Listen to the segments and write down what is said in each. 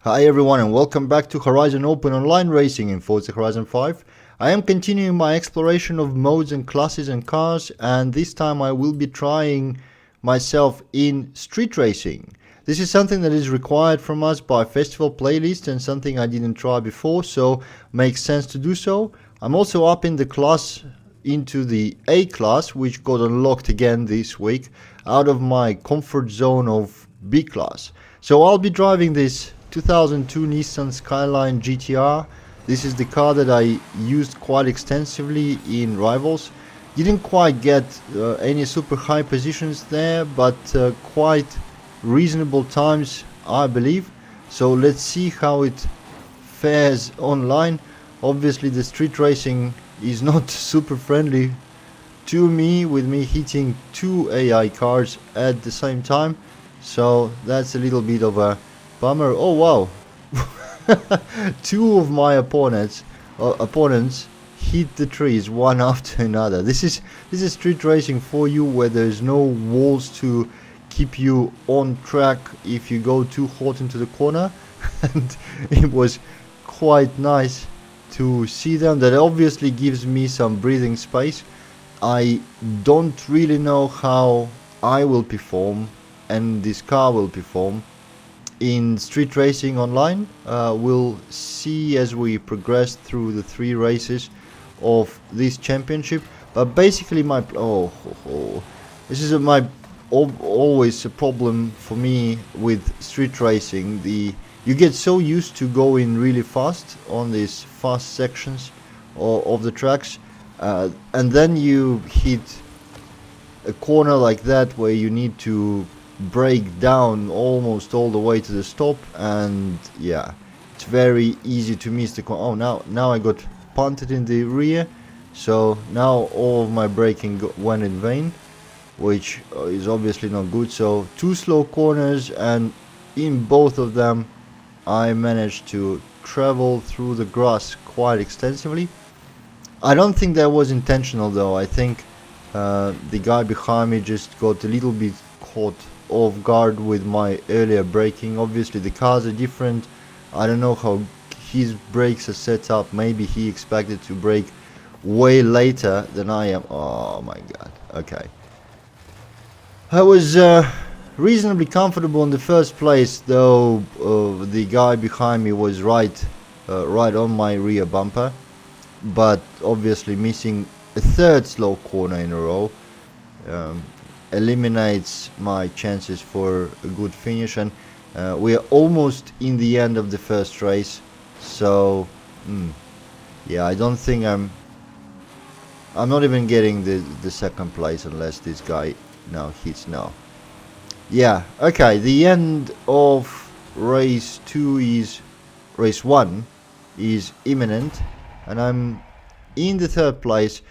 Hi everyone and welcome back to Horizon Open Online Racing in Forza Horizon 5. I am continuing my exploration of modes and classes and cars, and this time I will be trying myself in street racing. This is something that is required from us by festival playlist and something I didn't try before, so makes sense to do so. I'm also upping the class into the A class, which got unlocked again this week, out of my comfort zone of B class. So I'll be driving this 2002 Nissan Skyline GTR. This is the car that I used quite extensively in Rivals. Didn't quite get any super high positions there, but quite reasonable times, I believe. So let's see how it fares online. Obviously the street racing is not super friendly to me, with me hitting two AI cars at the same time, so that's a little bit of a bummer. Oh wow, two of my opponents hit the trees one after another. This is street racing for you, where there's no walls to keep you on track if you go too hot into the corner. And it was quite nice to see them. That obviously gives me some breathing space. I don't really know how I will perform and this car will perform in street racing online. We'll see as we progress through the three races of this championship. But basically this is always a problem for me with street racing. You get so used to going really fast on these fast sections of the tracks, and then you hit a corner like that where you need to break down almost all the way to the stop, and yeah, it's very easy to miss the corner. Oh, now I got punted in the rear, so now all of my braking went in vain, which is obviously not good. So two slow corners, and in both of them I managed to travel through the grass quite extensively. I don't think that was intentional though. I think the guy behind me just got a little bit caught off guard with my earlier braking. Obviously the cars are different. I don't know how his brakes are set up. Maybe he expected to brake way later than I am. Oh my god. Okay. I was reasonably comfortable in the first place, though the guy behind me was right on my rear bumper, but obviously missing a third slow corner in a row eliminates my chances for a good finish. And we are almost in the end of the first race, so yeah, I don't think I'm not even getting the second place unless this guy now hits now. Yeah, okay, the end of race 1 is imminent, and I'm in the third place.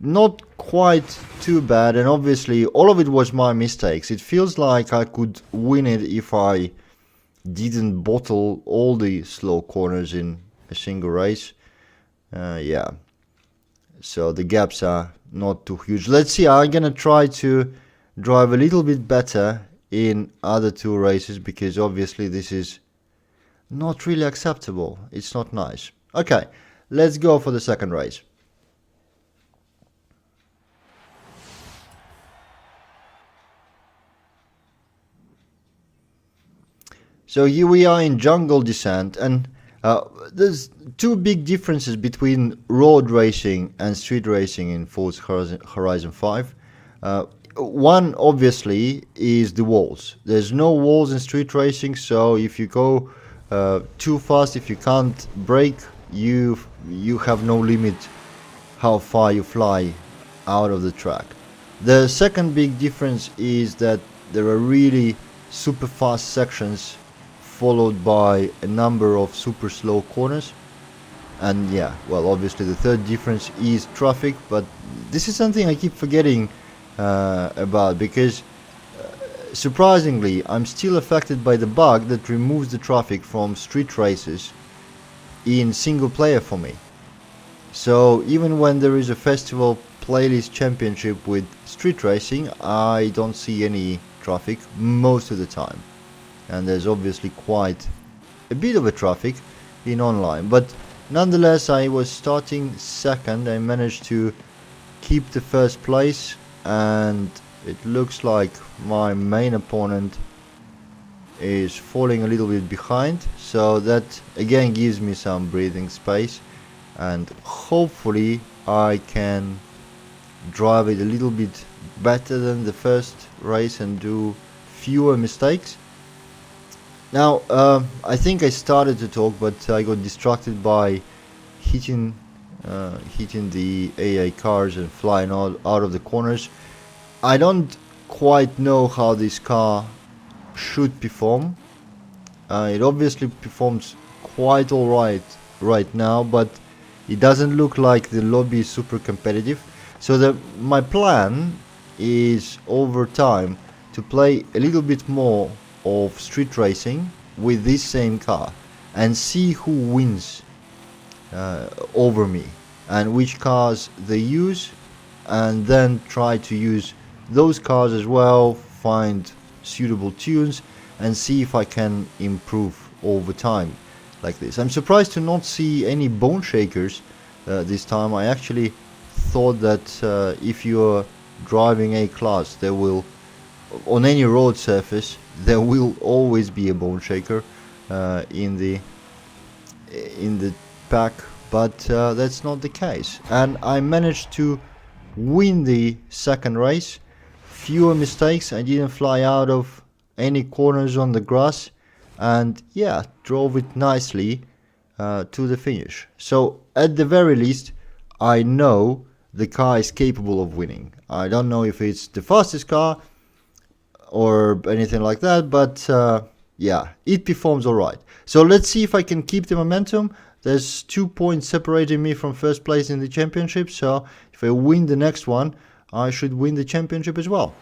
Not quite too bad, and obviously all of it was my mistakes. It feels like I could win it if I didn't bottle all the slow corners in a single race. Yeah, so the gaps are not too huge. Let's see, I'm gonna try to drive a little bit better in other two races, because obviously this is not really acceptable. It's not nice. Okay, let's go for the second race. So here we are in Jungle Descent, and there's two big differences between road racing and street racing in Forza Horizon 5. One obviously is the walls. There's no walls in street racing, so if you go too fast, if you can't brake, you have no limit how far you fly out of the track. The second big difference is that there are really super fast sections followed by a number of super slow corners. And yeah, well, obviously the third difference is traffic, but this is something I keep forgetting about, because surprisingly I'm still affected by the bug that removes the traffic from street races in single player for me. So even when there is a festival playlist championship with street racing, I don't see any traffic most of the time, and there's obviously quite a bit of a traffic in online, but nonetheless I was starting second. I managed to keep the first place, and it looks like my main opponent is falling a little bit behind, so that again gives me some breathing space, and hopefully I can drive it a little bit better than the first race and do fewer mistakes. Now I think I started to talk, but I got distracted by hitting the AI cars and flying out of the corners. I don't quite know how this car should perform. It obviously performs quite alright right now, but it doesn't look like the lobby is super competitive. So my plan is over time to play a little bit more of street racing with this same car and see who wins over me and which cars they use, and then try to use those cars as well, find suitable tunes and see if I can improve over time like this. I'm surprised to not see any bone shakers this time. I actually thought that if you're driving A class, there will, on any road surface, there will always be a bone shaker in the pack, but that's not the case. And I managed to win the second race. Fewer mistakes. I didn't fly out of any corners on the grass, and yeah, drove it nicely to the finish. So at the very least, I know the car is capable of winning. I don't know if it's the fastest car or anything like that, but yeah, it performs alright. So let's see if I can keep the momentum. There's 2 points separating me from first place in the championship, so if I win the next one, I should win the championship as well.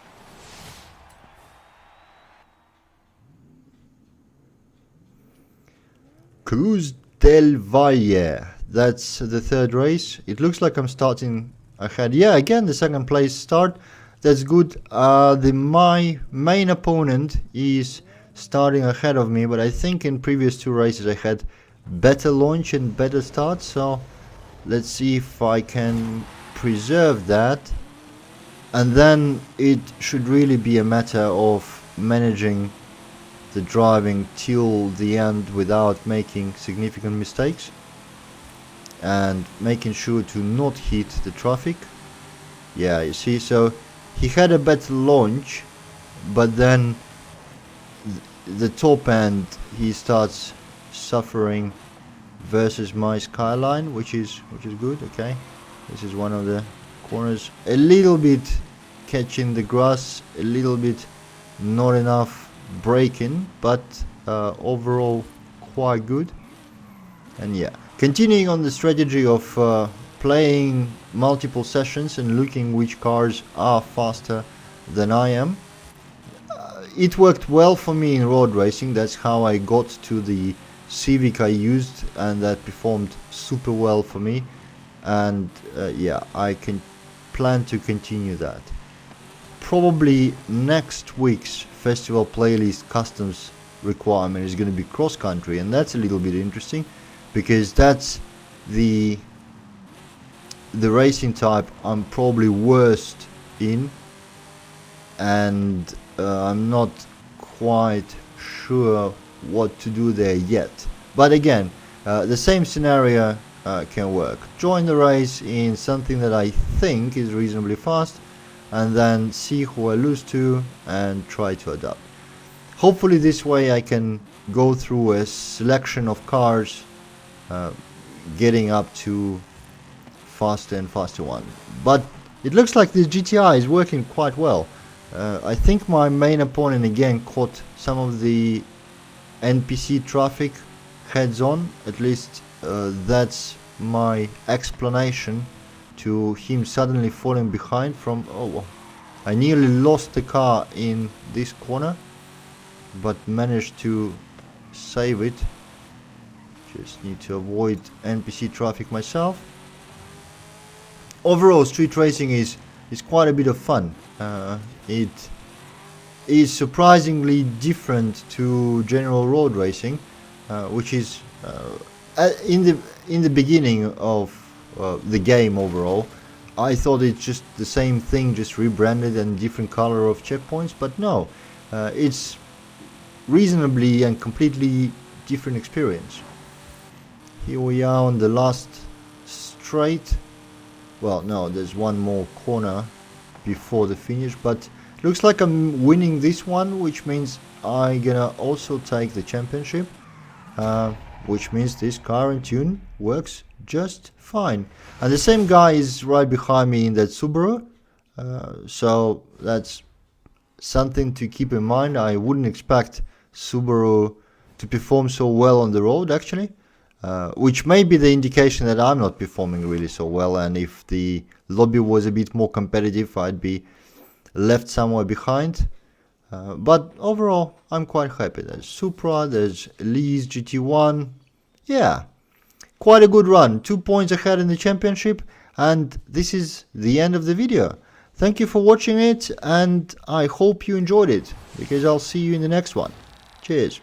Cruz del Valle. That's the third race. It looks like I'm starting ahead. Yeah, again, the second place start. That's good. My main opponent is starting ahead of me, but I think in previous two races I had better launch and better start. So let's see if I can preserve that. And then it should really be a matter of managing the driving till the end without making significant mistakes and making sure to not hit the traffic. Yeah, you see, so he had a better launch, but then the top end he starts suffering versus my skyline, which is good. Okay, this is one of the corners, a little bit catching the grass, a little bit not enough braking, but overall quite good. And yeah, continuing on the strategy of playing multiple sessions and looking which cars are faster than I am. It worked well for me in road racing. That's how I got to the Civic I used, and that performed super well for me. And yeah, I can plan to continue that. Probably next week's festival playlist customs requirement is going to be cross country, and that's a little bit interesting because that's the racing type I'm probably worst in, and I'm not quite sure what to do there yet. But again, the same scenario can work. Join the race in something that I think is reasonably fast, and then see who I lose to and try to adapt. Hopefully this way I can go through a selection of cars, getting up to faster and faster one. But it looks like this GTI is working quite well. I think my main opponent again caught some of the NPC traffic heads on. At least that's my explanation to him suddenly falling behind from... Oh, I nearly lost the car in this corner, but managed to save it. Just need to avoid NPC traffic myself. Overall, street racing is quite a bit of fun. It is surprisingly different to general road racing. which is in the beginning of the game overall. I thought it's just the same thing, just rebranded and different color of checkpoints, but no, it's reasonably and completely different experience. Here we are on the last straight. Well, no, there's one more corner before the finish, but looks like I'm winning this one, which means I'm gonna also take the championship, which means this car and tune works just fine. And the same guy is right behind me in that Subaru, so that's something to keep in mind. I wouldn't expect Subaru to perform so well on the road, actually, which may be the indication that I'm not performing really so well, and if the lobby was a bit more competitive, I'd be left somewhere behind. But overall, I'm quite happy. There's Supra, there's Lee's GT1. Yeah, quite a good run. 2 points ahead in the championship, and this is the end of the video. Thank you for watching it, and I hope you enjoyed it, because I'll see you in the next one. Cheers.